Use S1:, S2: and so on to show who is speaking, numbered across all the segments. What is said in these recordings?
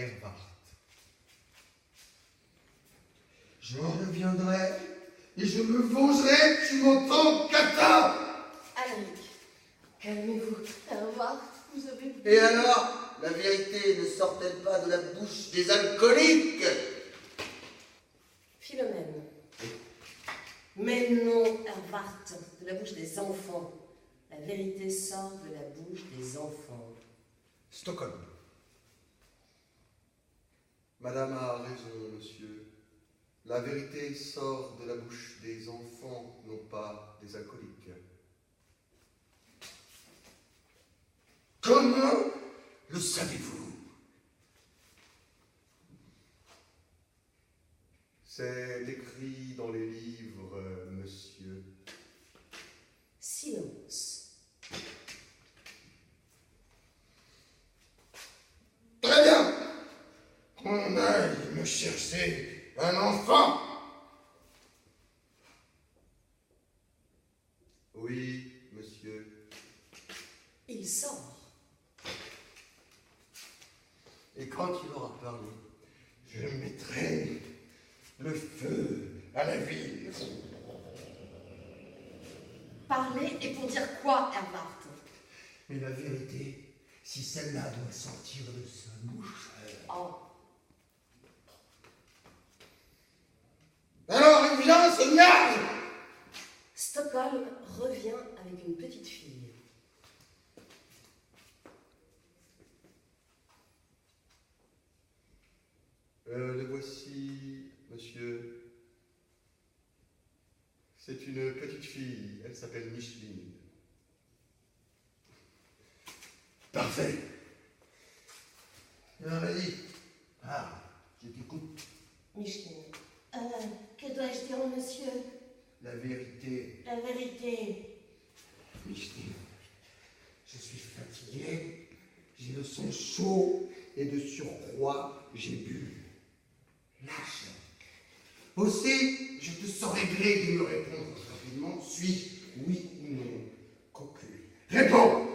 S1: Ervart. Je reviendrai et je me vengerai, tu m'entends, Kata?
S2: Alric, calmez-vous. Ervart, vous avez...
S3: Et alors, la vérité ne sort-elle pas de la bouche des alcooliques?
S2: Philomène. Mais non, Ervart, de la bouche des enfants. La vérité sort de la bouche des enfants.
S1: Stockholm. Madame a raison, monsieur. La vérité sort de la bouche des enfants, non pas des alcooliques.
S3: Comment le savez-vous?
S1: C'est écrit dans les livres, monsieur.
S2: Silence.
S1: Très bien. Qu'on aille me chercher un enfant. Oui, monsieur.
S2: Il sort.
S3: Et quand il aura parlé,
S1: Je mettrai le feu à la ville.
S2: Parler et pour dire quoi, Ervart?
S4: Mais la vérité, si celle-là doit sortir de sa bouche...
S2: Oh.
S1: Alors, il vient, ce niage.
S2: Stockholm revient avec une petite fille.
S1: Le voici, monsieur. C'est une petite fille. Elle s'appelle Micheline.
S4: Parfait.
S1: Vas-y.
S4: Ah, je t'écoute.
S2: Micheline. Que dois-je dire, monsieur?
S4: La vérité,
S2: La vérité.
S4: Micheline, je suis fatigué, j'ai le sang chaud et de surcroît, j'ai bu. Lâche. Aussi, je te saurai gré de me répondre rapidement, suis-je oui ou non cocu. Réponds!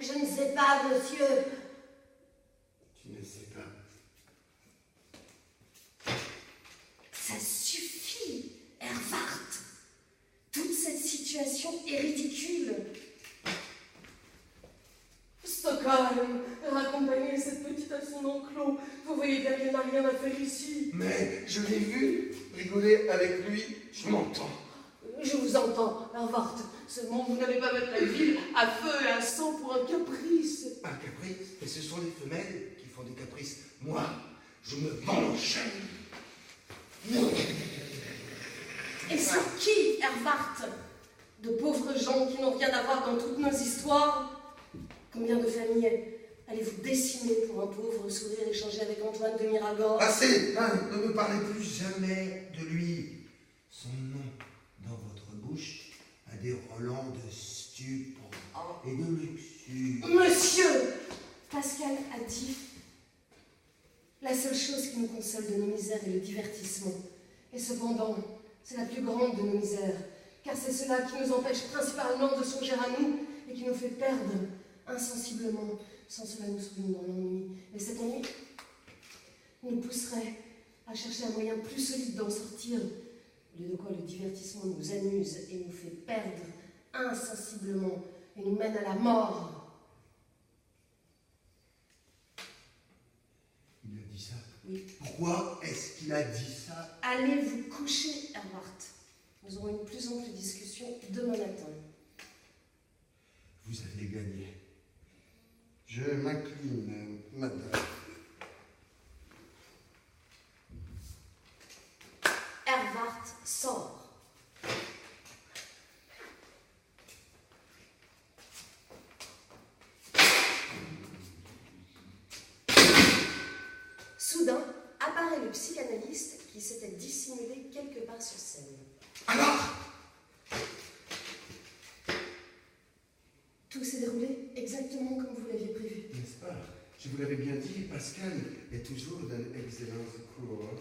S2: Je ne sais pas, monsieur.
S4: Tu ne sais pas.
S2: Ça suffit, Ervart. Toute cette situation est ridicule. Stockholm, raccompagnez cette petite à son enclos. Vous voyez bien qu'elle n'a rien à faire ici.
S4: Mais je l'ai vu rigoler avec lui, je m'entends.
S2: Je vous entends, Ervart. Seulement, vous n'allez pas mettre la ville à feu et à sang pour un caprice.
S4: Un caprice? Et ce sont les femelles qui font des caprices. Moi, je me venge.
S2: Et sur qui, Ervart? De pauvres gens qui n'ont rien à voir dans toutes nos histoires. Combien de familles allez-vous décimer pour un pauvre sourire échangé avec Antoine de Miragor?
S4: Assez, hein, ne me parlez plus jamais de lui. Son nom dans votre bouche a des relents de stupre et de luxure.
S2: Monsieur! Pascal a dit: la seule chose qui nous console de nos misères est le divertissement. Et cependant, c'est la plus grande de nos misères, car c'est cela qui nous empêche principalement de songer à nous et qui nous fait perdre insensiblement. Sans cela, nous serions dans l'ennui. Et cet ennui nous pousserait à chercher un moyen plus solide d'en sortir, au lieu de quoi le divertissement nous amuse et nous fait perdre insensiblement et nous mène à la mort.
S4: Il a dit ça?
S2: Oui.
S4: Pourquoi est-ce qu'il a dit ça?
S2: Allez vous coucher, Ervart. Nous aurons une plus ample discussion demain matin.
S4: Vous avez gagné.
S1: Je m'incline, madame.
S2: Ervart sort. Soudain, apparaît le psychanalyste qui s'était dissimulé quelque part sur scène.
S4: Alors?
S2: Tout s'est déroulé exactement comme vous l'aviez prévu.
S1: N'est-ce pas? Je vous l'avais bien dit, Pascal est toujours d'un excellent secours.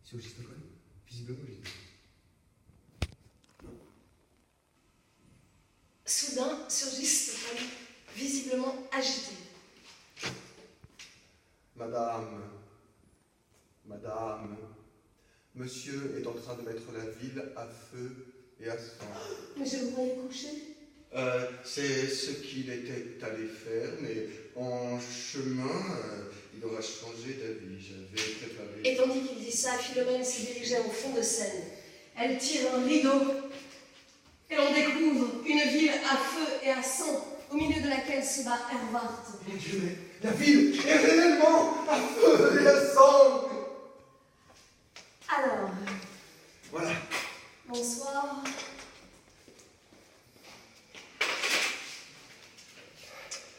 S4: Sur Stockholm? Visiblement, j'ai dit.
S2: Soudain surgit
S1: Monsieur est en train de mettre la ville à feu et à sang.
S2: Mais je le voyais coucher.
S1: C'est ce qu'il était allé faire, mais en chemin, il aura changé d'avis. J'avais préparé...
S2: Et tandis qu'il dit ça, Philomèle se dirigeait au fond de scène. Elle tire un rideau et on découvre une ville à feu et à sang, au milieu de laquelle se bat Hervart.
S4: Mon Dieu, mais la ville est réellement à feu et à sang.
S2: Alors,
S4: Voilà.
S2: bonsoir.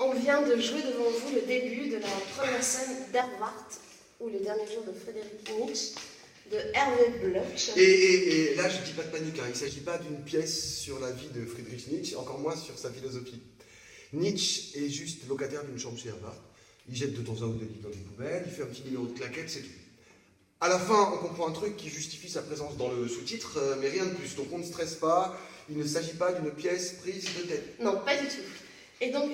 S2: On vient de jouer devant vous le début de la première scène d'Hervart, ou les derniers jours de Frédéric Nietzsche, de Hervé Bloch.
S5: Et là, je dis pas de panique, hein. Il ne s'agit pas d'une pièce sur la vie de Friedrich Nietzsche, encore moins sur sa philosophie. Nietzsche est juste locataire d'une chambre chez Hervart. Il jette de temps en temps des livres dans des poubelles, il fait un petit numéro de claquette, c'est tout. À la fin, on comprend un truc qui justifie sa présence dans le sous-titre, mais rien de plus. Donc on ne stresse pas, il ne s'agit pas d'une pièce prise de tête.
S2: Non, pas du tout. Et donc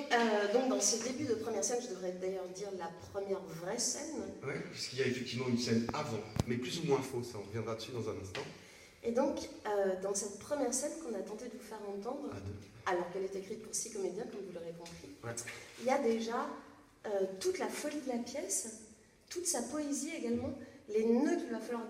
S2: dans ce début de première scène, je devrais d'ailleurs dire la première vraie scène.
S5: Oui, puisqu'il y a effectivement une scène avant, mais plus ou moins fausse, hein. On reviendra dessus dans un instant.
S2: Et donc, dans cette première scène qu'on a tenté de vous faire entendre,
S5: À deux.
S2: alors qu'elle est écrite pour 6 comédiens, comme vous l'aurez compris,
S5: Ouais.
S2: il y a déjà toute la folie de la pièce, toute sa poésie également. Les nœuds qu'il va falloir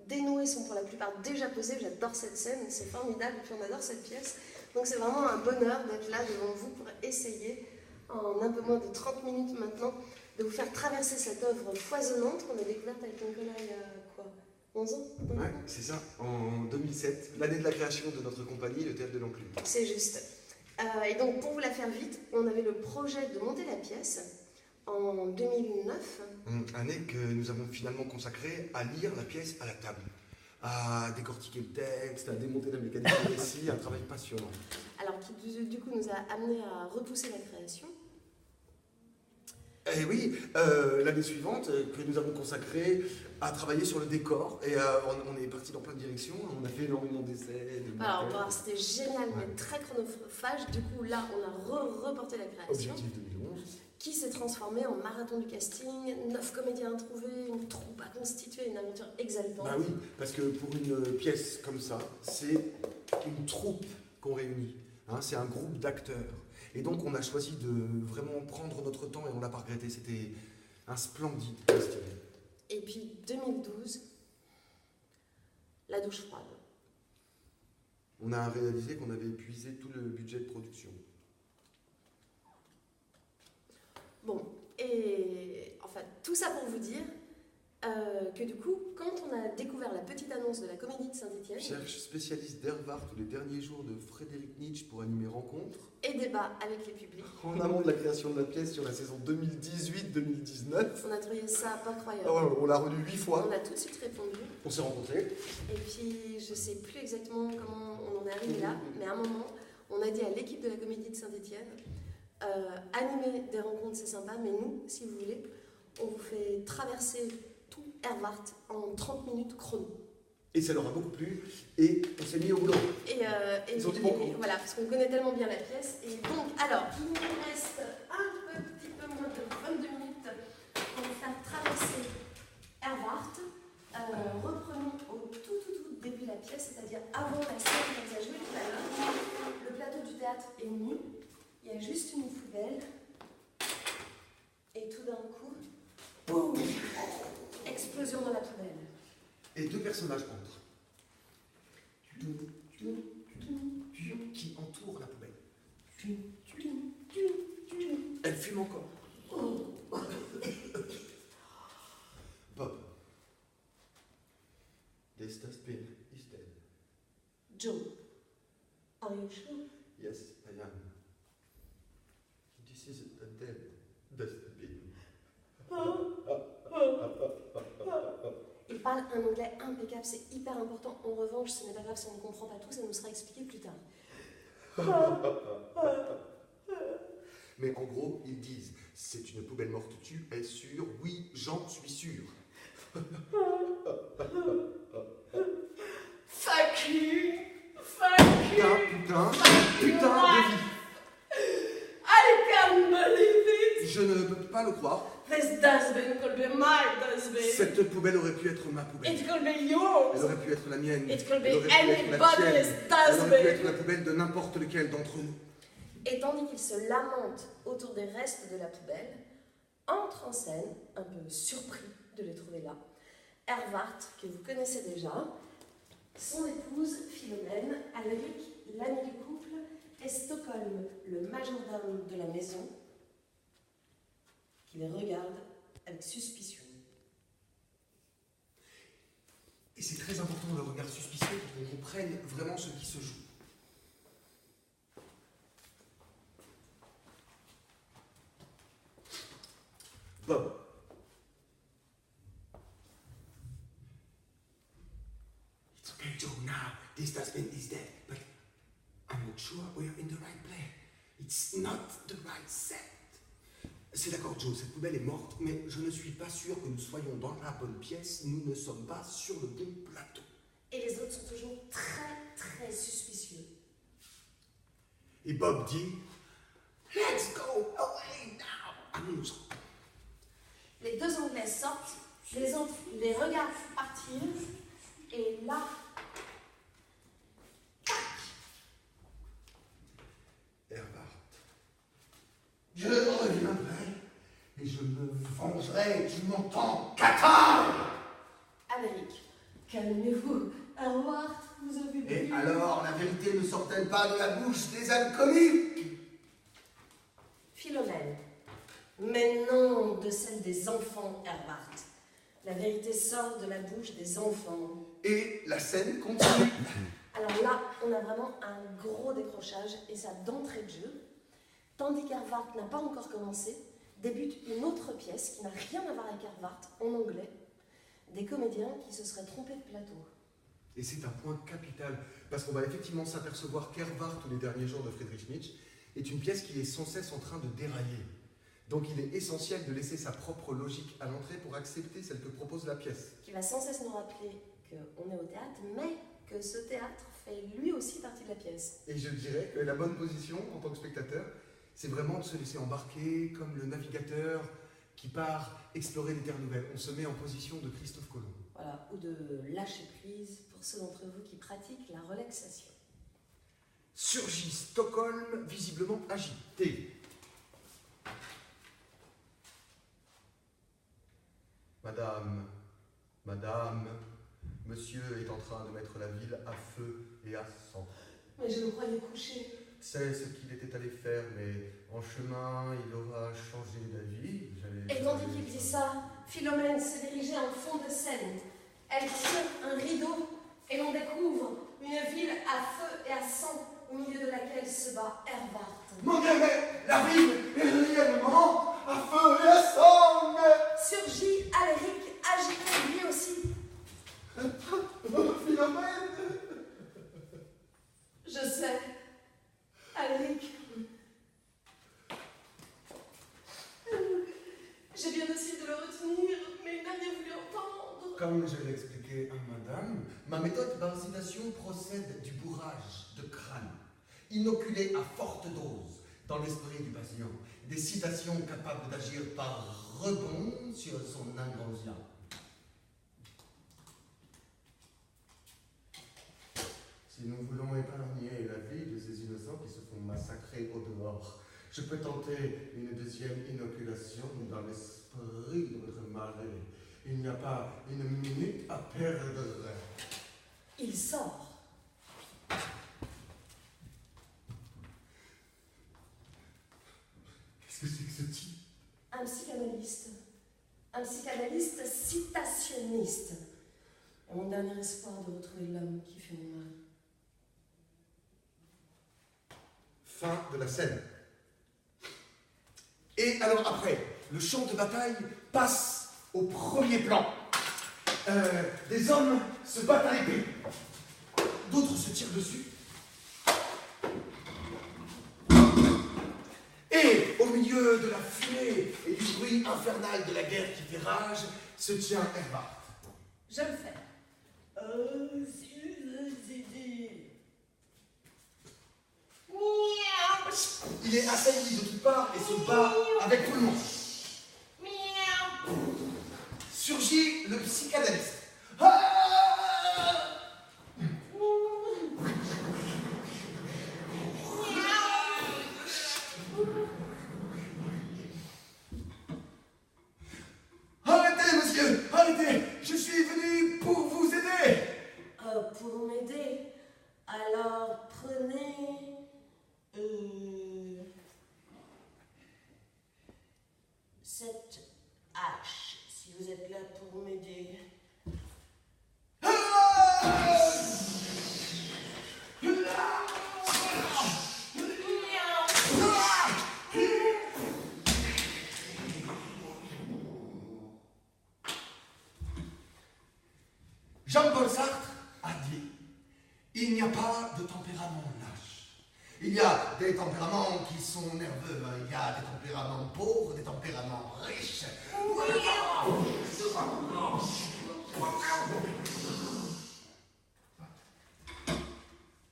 S2: dénouer sont pour la plupart déjà posés. J'adore cette scène, c'est formidable, et puis on adore cette pièce. Donc c'est vraiment un bonheur d'être là devant vous pour essayer, en un peu moins de 30 minutes maintenant, de vous faire traverser cette œuvre foisonnante qu'on a découverte avec Nicolas il y a quoi, 11 ans
S5: Ouais, c'est ça, en 2007, l'année de la création de notre compagnie, le Théâtre de l'Enclume.
S2: C'est juste. Et donc, pour vous la faire vite, on avait le projet de monter la pièce en 2009.
S5: Année que nous avons finalement consacrée à lire la pièce à la table, à décortiquer le texte, à démonter la mécanique du récit, un travail passionnant.
S2: Alors, qui du coup nous a amené à repousser la création.
S5: Et oui, l'année suivante, que nous avons consacrée à travailler sur le décor, et on est parti dans plein de directions, on a fait énormément d'essais.
S2: Alors, bon, c'était génial, mais très chronophage. Du coup, là, on a reporté la création.
S5: Objectif 2011.
S2: Qui s'est transformé en marathon du casting, 9 comédiens à trouver, une troupe à constituer, une aventure exaltante.
S5: Bah oui, parce que pour une pièce comme ça, c'est une troupe qu'on réunit, hein, c'est un groupe d'acteurs. Et donc on a choisi de vraiment prendre notre temps et on l'a pas regretté, c'était un splendide festival.
S2: Et puis 2012, la douche froide.
S5: On a réalisé qu'on avait épuisé tout le budget de production.
S2: Bon, et enfin, tout ça pour vous dire que du coup, quand on a découvert la petite annonce de la Comédie de Saint-Étienne,
S5: Cherche spécialiste d'Hervart les derniers jours de Frédéric Nietzsche pour animer rencontre.
S2: et débat avec les publics,
S5: En amont de la création de la pièce sur la saison 2018-2019.
S2: on a trouvé ça pas croyable.
S5: Ah ouais, on l'a relu 8 fois.
S2: On a tout de suite répondu.
S5: On s'est rencontrés.
S2: Et puis, je sais plus exactement comment on en est arrivé là, mais à un moment, on a dit à l'équipe de la Comédie de Saint-Étienne, animer des rencontres, c'est sympa, mais nous, si vous voulez, on vous fait traverser tout Hervart en 30 minutes chrono.
S5: Et ça leur a beaucoup plu. Et on s'est mis au boulot.
S2: Et
S5: ont dit bon coup.
S2: voilà, parce qu'on connaît tellement bien la pièce. Et donc, alors, il nous reste un petit peu moins de 22 minutes pour vous faire traverser Hervart. Reprenons au tout début de la pièce, c'est-à-dire avant la scène qu'on nous a jouée tout à l'heure. Le plateau du théâtre est nu, il y a juste une poubelle. Et tout d'un coup, boum, explosion dans la poubelle.
S5: Et deux personnages entrent. Qui entourent la poubelle. Elle fume encore. Bob. This dustbin is dead.
S2: Joe, are you sure?
S5: Yes, I am. This is a dead dustbin.
S2: Il parle un anglais impeccable, c'est hyper important. En revanche, ce n'est pas grave si on ne comprend pas tout, ça nous sera expliqué plus tard.
S5: Mais en gros, ils disent, c'est une poubelle morte, tu es sûr? Oui, j'en suis sûr.
S2: Fuck you! Fuck you!
S5: Putain de vie.
S2: I can't believe it!
S5: Je ne peux pas le croire.
S2: This dustbin could be my dustbin.
S5: Cette poubelle aurait pu être ma poubelle.
S2: It could be yours.
S5: Elle aurait pu être la mienne.
S2: It could be
S5: Elle aurait pu être la
S2: anybody's
S5: tienne. Elle aurait pu être
S2: dustbin.
S5: la poubelle de n'importe lequel d'entre nous.
S2: Et tandis qu'il se lamente autour des restes de la poubelle, entre en scène, un peu surpris de les trouver là, Hervart, que vous connaissez déjà, son épouse Philomène, Alric, l'ami du couple, et Stockholm, le majordome de la maison, qui les regarde avec suspicion.
S5: Et c'est très important le regard suspicieux pour qu'on comprenne vraiment ce qui se joue. Bob.
S4: It's okay, Joe, now. This dustbin is dead, but I'm not sure we're in the right place. It's not the right set.
S5: C'est d'accord, Joe, cette poubelle est morte, mais je ne suis pas sûr que nous soyons dans la bonne pièce. Nous ne sommes pas sur le bon plateau.
S2: Et les autres sont toujours très suspicieux.
S5: Et Bob dit
S4: Let's go away now.
S5: allons-y.
S2: Les deux Anglais sortent, les autres les regardent partir, et là,
S5: Hervart.
S4: Je reviendrai et je me vengerai, tu m'entends, Qatar.
S2: Amérique, calmez-vous. Hervart, vous avez bu.
S3: Et alors, la vérité ne sort-elle pas de la bouche des alcooliques?
S2: Philomène. Mais non de celle des enfants, Hervart. La vérité sort de la bouche des enfants.
S5: Et la scène continue.
S2: Alors là, on a vraiment un gros décrochage, et ça d'entrée de jeu. Tandis qu'Hervart n'a pas encore commencé, débute une autre pièce qui n'a rien à voir avec Hervart, en anglais. Des comédiens qui se seraient trompés de plateau.
S5: Et c'est un point capital, parce qu'on va effectivement s'apercevoir qu'Hervart, ou les derniers jours de Friedrich Nietzsche, est une pièce qui est sans cesse en train de dérailler. Donc il est essentiel de laisser sa propre logique à l'entrée pour accepter celle que propose la pièce.
S2: Qui va sans cesse nous rappeler qu'on est au théâtre, mais que ce théâtre fait lui aussi partie de la pièce.
S5: Et je dirais que la bonne position en tant que spectateur, c'est vraiment de se laisser embarquer comme le navigateur qui part explorer des terres nouvelles. On se met en position de Christophe Colomb.
S2: Voilà, ou de lâcher prise pour ceux d'entre vous qui pratiquent la relaxation.
S5: Surgit Stockholm, visiblement agité. Madame, monsieur est en train de mettre la ville à feu et à sang.
S2: Mais je le croyais couché.
S5: C'est ce qu'il était allé faire, mais en chemin, il aura changé d'avis.
S2: Et tandis qu'il dit ça, Philomène s'est dirigée en fond de scène. Elle tire un rideau et l'on découvre une ville à feu et à sang au milieu de laquelle se bat Hervart.
S4: Mon Dieu, mais la ville est réellement à feu et à sang.
S2: Surgit Alric, agité lui aussi.
S4: Philomène.
S2: Je sais, Alric. J'ai bien essayé de le retenir, mais il n'a rien voulu entendre.
S5: Comme je l'ai expliqué à madame, ma méthode par citation procède du bourrage de crâne, inoculé à forte dose dans l'esprit du patient, des citations capables d'agir par rebond sur son inconscient. Si nous voulons épargner la vie de ces innocents qui se font massacrer au dehors, je peux tenter une deuxième inoculation dans l'esprit de votre mari. Il n'y a pas une minute à perdre.
S2: Il sort.
S5: Qu'est-ce que c'est que ce type?
S2: Un psychanalyste. Un psychanalyste citationniste. Et mon dernier espoir de retrouver l'homme qui fait mon mal.
S5: Fin de la scène. Et alors après, le champ de bataille passe au premier plan. Des hommes se battent à l'épée. D'autres se tirent dessus. Et au milieu de la fumée et du bruit infernal de la guerre qui fait rage, se tient Hervart.
S2: Je le fais.
S5: Il est assailli de toutes parts et se bat avec tout le monde.
S4: psychanalyste. Ah! Arrêtez, monsieur, arrêtez! Je suis venu pour vous aider!
S2: Pour m'aider, alors prenez cette hache, si vous êtes là pour m'aider.
S4: Jean-Paul Sartre a dit « Il n'y a pas de tempérament lâche. Il y a des tempéraments qui sont nerveux, il y a des tempéraments pauvres, des tempéraments riches. »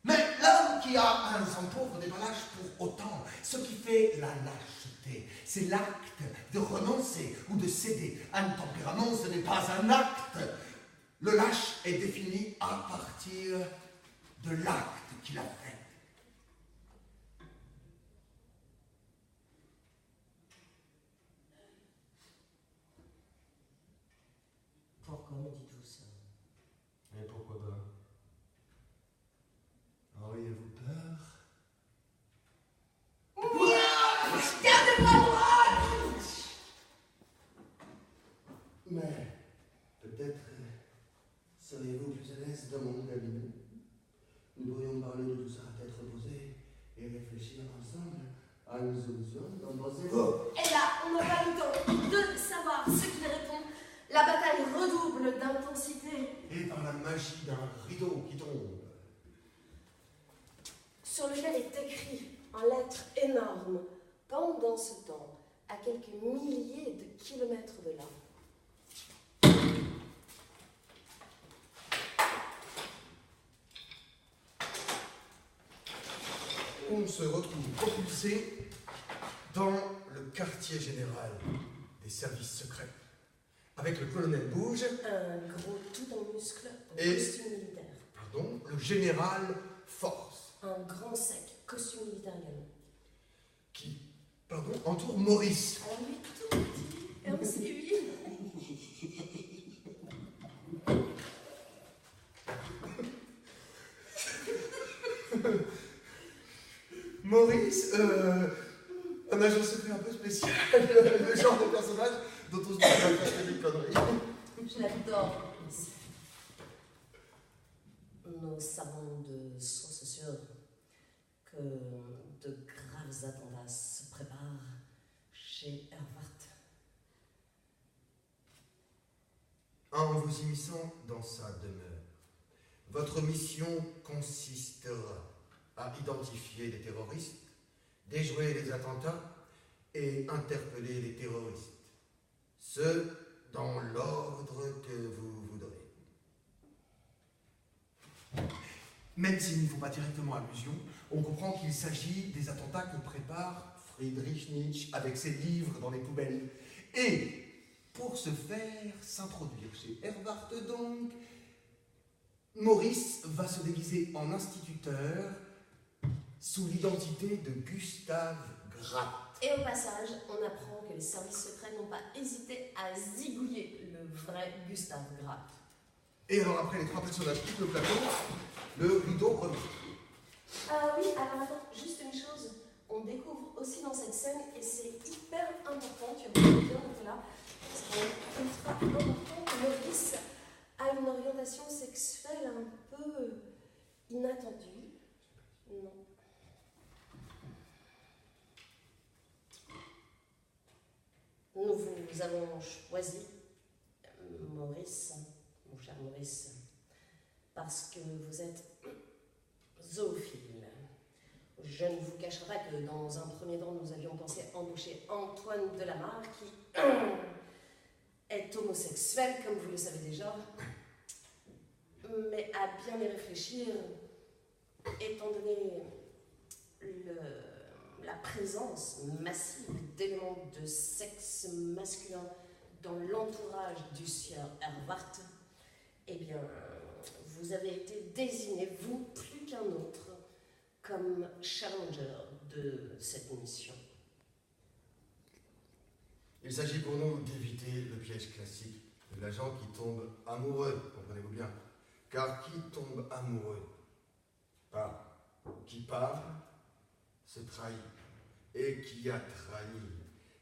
S4: Mais l'homme qui a un sang pauvre n'est pas lâche pour autant. Ce qui fait la lâcheté, c'est l'acte de renoncer ou de céder. Un tempérament, ce n'est pas un acte. Le lâche est défini à partir de l'acte qu'il a fait.
S2: Pourquoi me dites-vous ça?
S5: Et pourquoi pas?
S4: Auriez-vous peur?
S2: Gardez-moi droit!
S1: Mais peut-être seriez-vous plus à l'aise dans mon cabinet? Nous pourrions parler de tout ça à tête reposée et réfléchir ensemble à une solution. Qu'en pensez-vous?
S2: Et là, on n'a pas le temps de savoir ce qu'il répond. La bataille redouble d'intensité.
S4: Et par la magie d'un rideau qui tombe.
S2: Sur lequel est écrit en lettres énormes, pendant ce temps, à quelques milliers de kilomètres de là.
S4: On se retrouve propulsé dans le quartier général des services secrets, avec le colonel Bouge,
S2: Un gros tout en muscles, en
S4: Et-
S2: costume militaire.
S4: pardon, le général Force,
S2: Un grand sec, costume militaire également.
S4: qui, entoure Maurice.
S2: Alors lui, tout petit et un civil.
S4: Maurice, un agent secret un peu spécial, le genre de personnage dont on se dit qu'il va faire des conneries.
S2: J'adore Maurice. Nous savons de sources sûres que de graves attentats se préparent chez Hervart.
S4: En vous immisçant dans sa demeure, votre mission consistera à identifier les terroristes, déjouer les attentats et interpeller les terroristes. Ce dans l'ordre que vous voudrez. Même s'il n'y faut pas directement allusion, on comprend qu'il s'agit des attentats que prépare Friedrich Nietzsche avec ses livres dans les poubelles. Et pour ce faire, s'introduire chez Hervart donc, Maurice va se déguiser en instituteur sous l'identité de Gustave Gratt.
S2: Et au passage, on apprend que les services secrets n'ont pas hésité à zigouiller le vrai Gustave Gratt.
S4: Et alors après les trois personnages quittent le plateau, le rideau remet.
S2: Oui, alors attends, juste une chose. On découvre aussi dans cette scène, et c'est hyper important, tu as bien été là, c'est ultra important que Maurice a une orientation sexuelle un peu inattendue. Non. Nous vous avons choisi, Maurice, mon cher Maurice, parce que vous êtes zoophile. Je ne vous cacherai pas que dans un premier temps, nous avions pensé embaucher Antoine Delamarre, qui est homosexuel, comme vous le savez déjà. Mais à bien y réfléchir, étant donné la présence massive d'éléments de sexe masculin
S6: dans l'entourage du sieur Hervart, eh bien, vous avez été désigné, vous plus qu'un autre, comme challenger de cette mission.
S5: Il s'agit pour nous d'éviter le piège classique de l'agent qui tombe amoureux, comprenez-vous bien. Car qui tombe amoureux parle, qui parle se trahit, et qui a trahi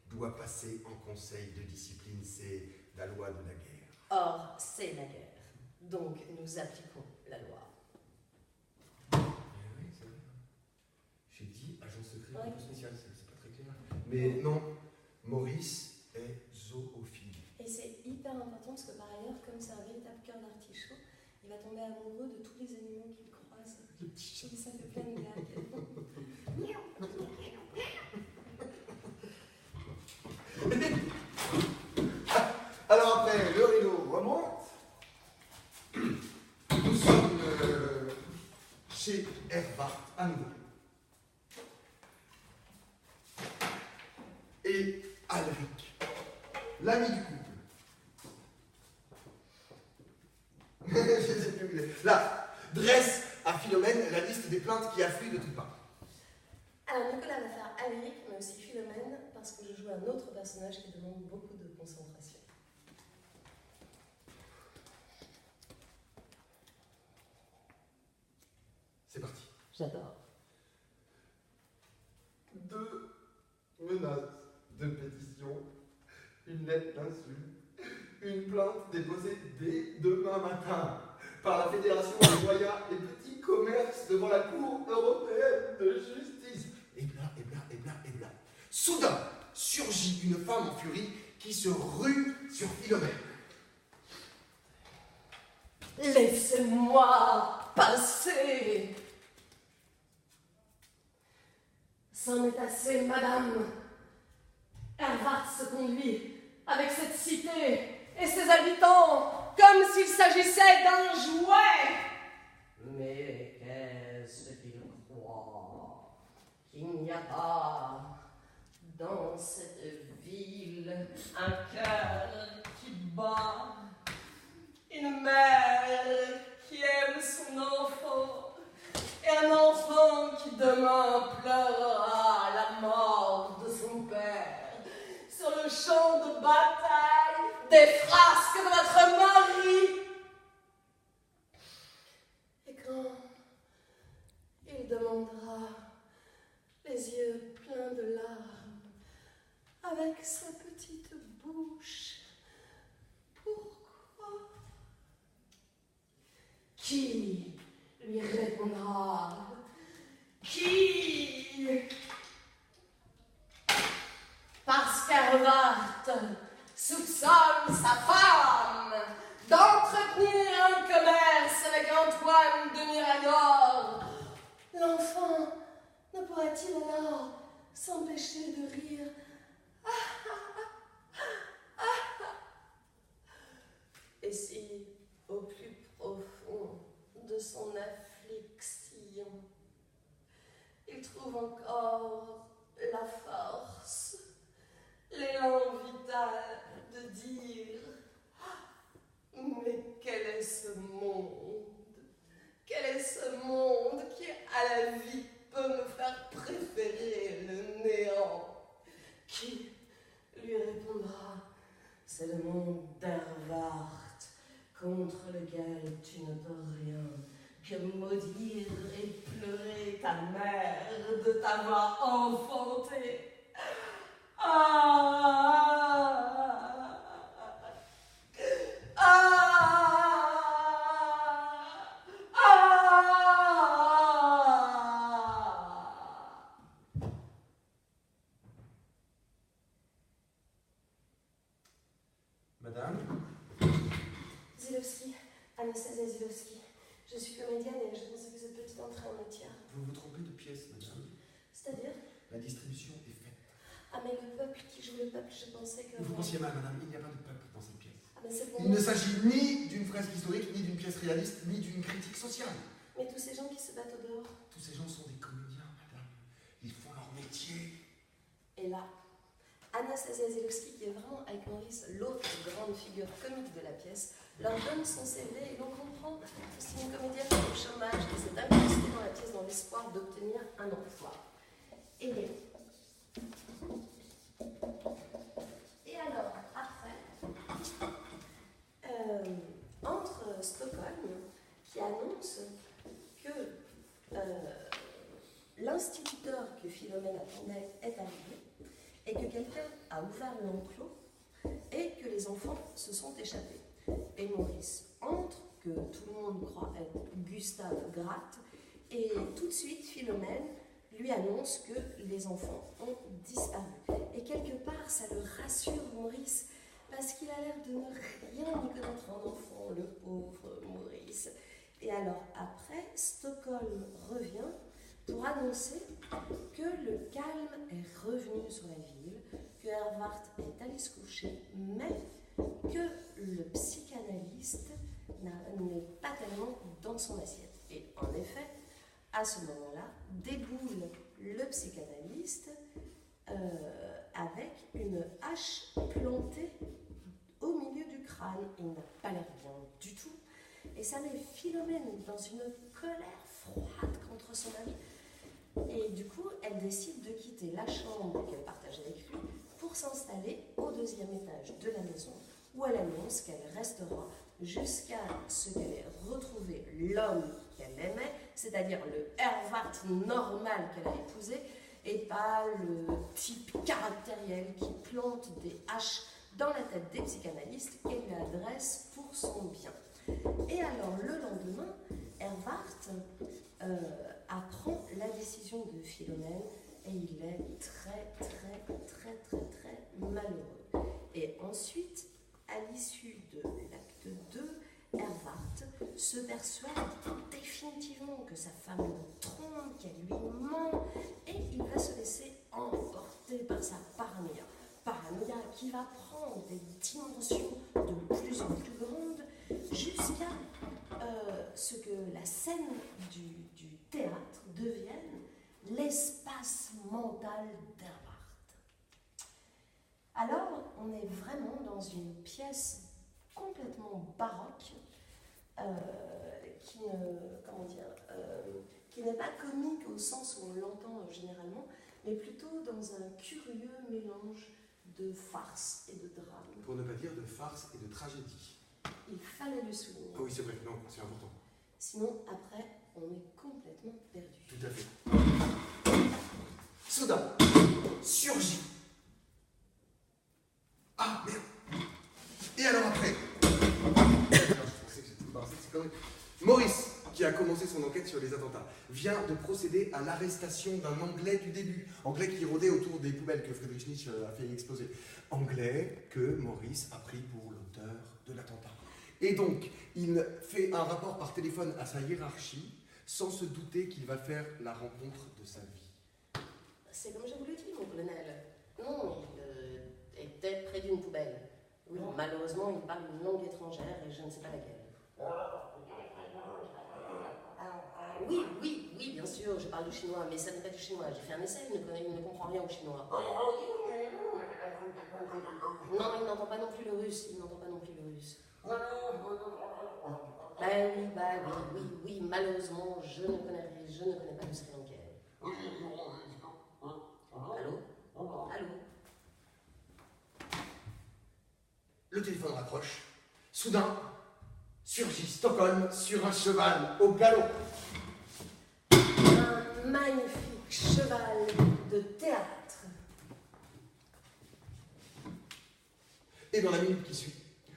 S5: doit passer en conseil de discipline, c'est la loi de la guerre.
S6: Or, c'est la guerre, donc nous appliquons la loi.
S5: Oui, c'est vrai. J'ai dit agent secret un peu spécial, c'est pas très clair. Mais non, Maurice est zoophile.
S6: Et c'est hyper important parce que par ailleurs, comme c'est un véritable cœur d'artichaut, il va tomber amoureux de tous les animaux qu'il croise.
S5: Le petit chat.
S6: Et ça fait plein de blagues.
S5: Alors après, le rideau remonte. Nous sommes chez Hervart à nouveau. Et Alric, l'ami du couple. Je sais plus où il est. Là, dresse à Philomène la liste des plaintes qui affluent de toutes parts.
S6: Alors Nicolas va faire Alric, mais aussi Philomène, parce que je joue un autre personnage qui demande beaucoup de concentration.
S5: C'est parti.
S6: J'adore.
S5: 2 menaces de pétition, une lettre d'insulte, une plainte déposée dès demain matin par la Fédération des moyens et petits commerces devant la Cour européenne de justice. Et bla, et bla, et bla, et bla. Soudain surgit une femme en furie qui se rue sur Philomène.
S2: Laissez-moi passer. C'en est assez, madame. Hervart se conduit avec cette cité et ses habitants comme s'il s'agissait d'un jouet.
S6: Mais qu'est-ce qu'il croit qu'il n'y a pas dans cette ville un cœur qui bat, une mère qui aime son enfant et un enfant qui demain pleurera la mort de son père sur le champ de bataille des frasques de votre mari. Et quand il demandera, les yeux pleins de larmes, avec sa petite bouche, pourquoi? Qui lui répondra? Qui? Parce qu'Hervart soupçonne sa femme d'entretenir un commerce avec Antoine de Mirador. L'enfant ne pourra-t-il alors s'empêcher de rire? Et si, au plus profond de son affliction, il trouve encore la force, l'élan vital de dire: mais quel est ce monde? Quel est ce monde qui, à la vie, peut me faire préférer le néant? Qui lui répondra: c'est le monde d'Hervart, contre lequel tu ne peux rien que maudire et pleurer ta mère de t'avoir enfanté.
S5: Madame,
S2: Zilowski, Anastasia Zilowski. Je suis comédienne et je pensais que cette petite entrée en matière.
S5: vous vous trompez de pièce, madame.
S2: C'est-à-dire?
S5: La distribution est faite.
S2: Ah, mais le peuple qui joue le peuple, je pensais que...
S5: Vous pensiez mal, madame, il n'y a pas de peuple dans cette pièce.
S2: Ah, mais c'est pour
S5: Il
S2: moi.
S5: ne s'agit ni d'une fresque historique, ni d'une pièce réaliste, ni d'une critique sociale.
S2: Mais tous ces gens qui se battent au dehors.
S5: Tous ces gens sont des comédiens, madame. Ils font leur métier.
S2: Et là,
S6: Anastasia Zilowski, qui est vraiment avec Maurice l'autre grande figure comique de la pièce, leur donne son CV et l'on comprend que c'est une comédienne au chômage qui s'est incrustée dans la pièce dans l'espoir d'obtenir un emploi. Et bien. Et alors, après, entre Stockholm, qui annonce que l'instituteur que Philomène attendait est arrivé, et que quelqu'un a ouvert l'enclos, et que les enfants se sont échappés. Et Maurice entre, que tout le monde croit être Gustave Gratte, et tout de suite, Philomène lui annonce que les enfants ont disparu. Et quelque part, ça le rassure Maurice, parce qu'il a l'air de ne rien y connaître en enfant, le pauvre Maurice. Et alors après, Stockholm revient pour annoncer que le calme est revenu sur la ville, que Hervart est allé se coucher, mais que le psychanalyste n'est pas tellement dans son assiette. Et en effet, à ce moment-là, déboule le psychanalyste avec une hache plantée au milieu du crâne. Il n'a pas l'air bien du tout. Et ça met Philomène dans une colère froide contre son mari. Et du coup, elle décide de quitter la chambre qu'elle partage avec lui pour s'installer au 2e étage de la maison, où elle annonce qu'elle restera jusqu'à ce qu'elle ait retrouvé l'homme qu'elle aimait, c'est-à-dire le Hervart normal qu'elle a épousé, et pas le type caractériel qui plante des haches dans la tête des psychanalystes qu'elle lui adresse pour son bien. Et alors, le lendemain, Hervart apprend la décision de Philomène et il est très malheureux. Et ensuite, à l'issue de l'acte 2, Hervart se persuade définitivement que sa femme le trompe, qu'elle lui ment, et il va se laisser emporter par sa paranoïa. Paranoïa qui va prendre des dimensions de plus en plus grandes jusqu'à ce que la scène du théâtre devienne l'espace mental d'Hervart. Alors, on est vraiment dans une pièce complètement baroque qui n'est pas comique au sens où on l'entend généralement, mais plutôt dans un curieux mélange de farce et de drame.
S5: Pour ne pas dire de farce et de tragédie.
S6: Il fallait le souligner.
S5: Oh oui, c'est vrai, non, c'est important.
S6: Sinon, après, on est complètement perdu.
S5: Tout à fait.
S4: Soudain, surgit. Ah, merde. Et alors après?
S5: Maurice, qui a commencé son enquête sur les attentats, vient de procéder à l'arrestation d'un Anglais du début. Anglais qui rôdait autour des poubelles que Friedrich Nietzsche a fait exploser. Anglais que Maurice a pris pour l'auteur de l'attentat. Et donc, il fait un rapport par téléphone à sa hiérarchie, sans se douter qu'il va faire la rencontre de sa vie.
S6: C'est comme je vous l'ai dit, mon colonel. Non, il était près d'une poubelle. Oui, malheureusement, il parle une langue étrangère et je ne sais pas laquelle. Oui, bien sûr, je parle du chinois, mais ça n'est pas du chinois. J'ai fait un essai, il ne comprend rien au chinois. Non, il n'entend pas non plus le russe, Oui, malheureusement, je ne connais pas le sri lankais. Allô?
S4: Le téléphone raccroche. Soudain, surgit Stockholm sur un cheval au galop.
S6: Un magnifique cheval de théâtre.
S5: Et dans la minute qui suit,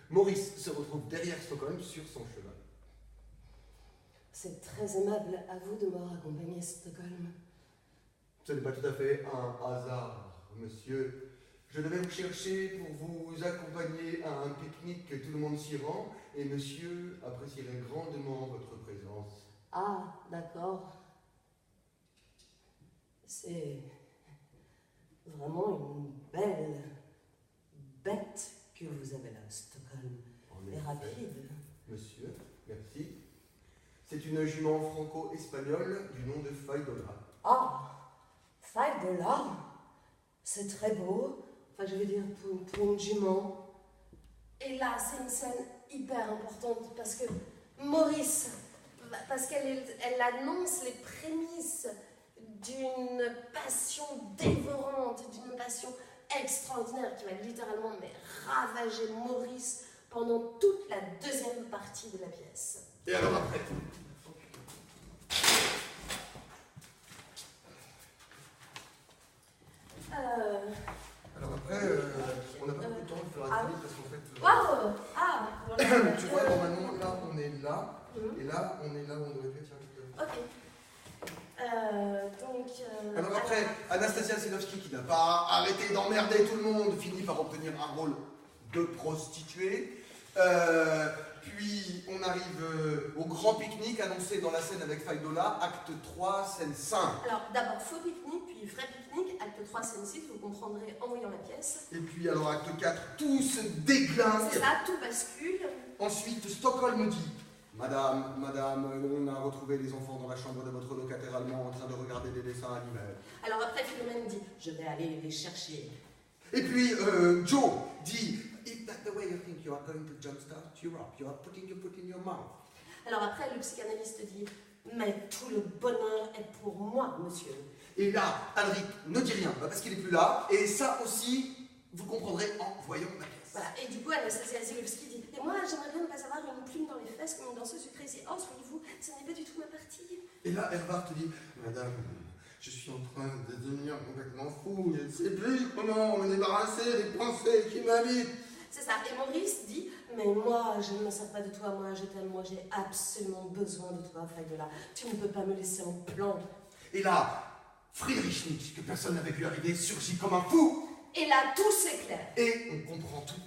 S5: Maurice se retrouve derrière Stockholm sur son cheval.
S6: C'est très aimable à vous de m'avoir accompagné, Stockholm.
S5: Ce n'est pas tout à fait un hasard, monsieur. Je devais vous chercher pour vous accompagner à un pique-nique que tout le monde s'y rend, et monsieur apprécierait grandement votre présence.
S6: Ah, d'accord. C'est vraiment une belle bête que vous avez là, Stockholm.
S5: En
S6: Et
S5: effet,
S6: rapide.
S5: monsieur, merci. C'est une jument franco-espagnole du nom de Faidola.
S6: Ah, Faidola, c'est très beau.
S2: Enfin, je veux dire, pour une jument. Et là, c'est une scène hyper importante parce que Maurice, parce qu'elle annonce les prémices d'une passion dévorante, d'une passion extraordinaire qui va littéralement ravager Maurice pendant toute la deuxième partie de la pièce.
S5: Et alors après? Alors après, on n'a pas beaucoup de temps de faire la technique parce qu'en fait...
S2: Waouh! Ah! Voilà.
S5: Tu vois, normalement, là, on est là, et là, on est là où on devrait être.
S2: Ok.
S5: Alors après, Anastasia Selovski, qui n'a pas arrêté d'emmerder tout le monde, finit par obtenir un rôle de prostituée. Puis on arrive au grand pique-nique annoncé dans la scène avec Faidola, acte 3, scène 5.
S2: Alors d'abord faux pique-nique, puis vrai pique-nique, acte 3, scène 6, vous comprendrez en voyant la pièce.
S5: Et puis alors acte 4, tout se déglingue.
S2: C'est ça, tout bascule.
S5: Ensuite, Stockholm dit: Madame, on a retrouvé les enfants dans la chambre de votre locataire allemand en train de regarder des dessins animés.
S2: Alors après, Philomène dit: je vais aller les chercher.
S5: Et puis Joe dit: Is that the way you think you are going to jumpstart Europe? You are putting your foot in your mouth.
S2: Alors après, le psychanalyste dit: mais tout le bonheur est pour moi, monsieur.
S5: Et là, Alric ne dit rien, parce qu'il n'est plus là, et ça aussi, vous comprendrez en voyant la pièce.
S2: Voilà, et du coup, Anastasia Zilewski dit: et moi, j'aimerais bien ne pas avoir une plume dans les fesses comme une danseuse sucrée ici. Oh, souvenez-vous, ce n'est pas du tout ma partie.
S5: Et là, Herbart dit: Madame, je suis en train de devenir complètement fou, je ne sais plus comment me débarrasser des pensées qui m'habitent.
S2: C'est ça, et Maurice dit: mais moi, je ne me sers pas de toi, moi, je t'aime, moi, j'ai absolument besoin de toi, Faidola. Tu ne peux pas me laisser en plan.
S5: Et là, Friedrich Nietzsche, que personne n'avait vu arriver, surgit comme un fou.
S2: Et là, tout s'éclaire.
S5: Et on comprend tout.